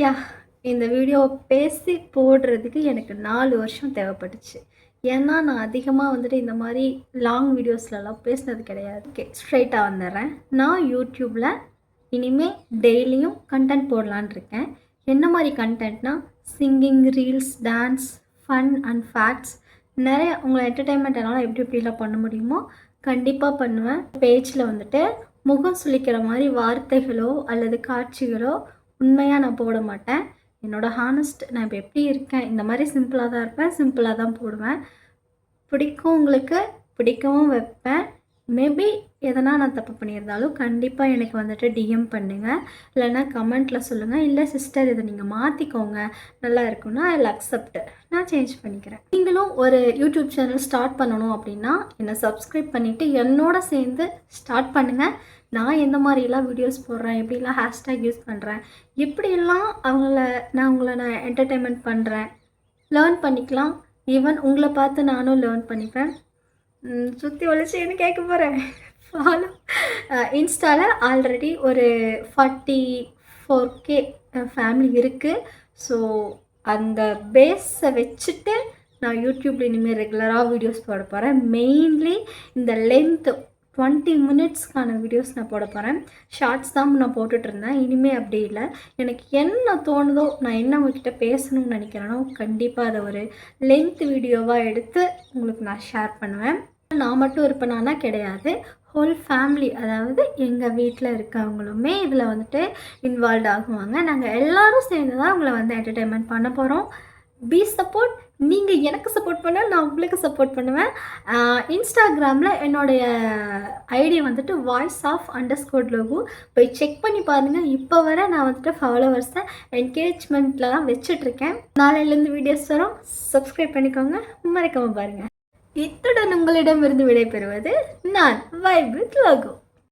யா இந்த வீடியோ பேசி போடுறதுக்கு எனக்கு 4 வருஷம் தேவைப்பட்டுச்சு. ஏன்னா, நான் அதிகமாக வந்துட்டு இந்த மாரி லாங் வீடியோஸ்லலாம் பேசினது கிடையாது. ஓகே, ஸ்ட்ரெயிட்டா வந்துடுறேன். நான் யூடியூப்பில் இனிமே டெய்லியும் கன்டென்ட் போடலான்னு இருக்கேன். என்ன மாரி கன்டென்ட்னா, singing, reels, dance, fun and facts நிறைய உங்கள என்டர்டெயின்மெண்ட் என்னால் எப்படி எப்படிலாம் பண்ண முடியுமோ கண்டிப்பாக பண்ணுவேன். பேஜில் வந்துட்டு முகம் சுளிக்கிற மாரி வார்த்தைகளோ அல்லது காட்சிகளோ உண்மையாக நான் போட மாட்டேன். என்னோட ஹானஸ்ட் நான் இப்போ எப்படி இருக்கேன், இந்த மாதிரி சிம்பிளாக தான் இருப்பேன், சிம்பிளாக தான் போடுவேன். பிடிக்கும் உங்களுக்கு, பிடிக்கவும் வைப்பேன். மேபி எதனா நான் தப்பு பண்ணியிருந்தாலும் கண்டிப்பாக எனக்கு வந்துட்டு டிஎம் பண்ணுங்கள், இல்லைன்னா கமெண்ட்டில் சொல்லுங்கள். இல்லை சிஸ்டர் இதை நீங்கள் மாற்றிக்கோங்க, நல்லா இருக்குன்னா ஐ வில் அக்செப்ட், நான் சேஞ்ச் பண்ணிக்கிறேன். நீங்களும் ஒரு யூடியூப் சேனல் ஸ்டார்ட் பண்ணணும் அப்படின்னா என்னை சப்ஸ்கிரைப் பண்ணிவிட்டு என்னோட சேர்ந்து ஸ்டார்ட் பண்ணுங்கள். நான் எந்த மாதிரிலாம் வீடியோஸ் போடுறேன், எப்படிலாம் ஹேஷ்டேக் யூஸ் பண்ணுறேன், எப்படியெல்லாம் நான் என்டர்டெயின்மெண்ட் பண்ணுறேன், லேர்ன் பண்ணிக்கலாம். ஈவன் உங்களை பார்த்து நானும் லேர்ன் பண்ணிப்பேன். சுற்றி ஒழிச்சு என்ன கேட்க போகிறேன். ஃபாலோ இன்ஸ்டாவில் ஆல்ரெடி ஒரு 44K ஃபேமிலி இருக்குது. ஸோ அந்த பேஸை வச்சுட்டு நான் யூடியூப்பில் இனிமேல் ரெகுலராக வீடியோஸ் போட போகிறேன். மெயின்லி இந்த லென்த்து 20 மினிட்ஸ்க்கான வீடியோஸ் நான் போட போகிறேன். ஷார்ட்ஸ் தான் நான் போட்டுட்ருந்தேன், இனிமேல் அப்படி இல்லை. எனக்கு என்ன தோணுதோ, நான் என்ன உங்கள்கிட்ட பேசணும்னு நினைக்கிறேனோ கண்டிப்பாக அதை ஒரு லென்த் வீடியோவாக எடுத்து உங்களுக்கு நான் ஷேர் பண்ணுவேன். நான் மட்டும் இருப்பேனானா கிடையாது, ஹோல் ஃபேமிலி, அதாவது எங்கள் வீட்டில் இருக்கவங்களுமே இதில் வந்துட்டு இன்வால்வ் ஆகுவாங்க. நாங்கள் எல்லோரும் சேர்ந்து தான் உங்களை வந்து என்டர்டெயின்மெண்ட் பண்ண போகிறோம். பி சப்போர்ட். நீங்கள் எனக்கு சப்போர்ட் பண்ண, நான் உங்களுக்கு சப்போர்ட் பண்ணுவேன். இன்ஸ்டாகிராமில் என்னுடைய ஐடி வந்துட்டு voice_of_logo போய் செக் பண்ணி பாருங்கள். இப்போ வர நான் வந்துட்டு ஃபாலோவர்ஸை என்கேஜ்மெண்ட்டில் தான் வச்சிட்ருக்கேன். நாளையிலேருந்து வீடியோஸ் வரும், சப்ஸ்கிரைப் பண்ணிக்கோங்க, மறக்காமல் பாருங்கள். இத்துடன் உங்களிடமிருந்து விடைபெறுவது நான் வைப் வித் லோகோ.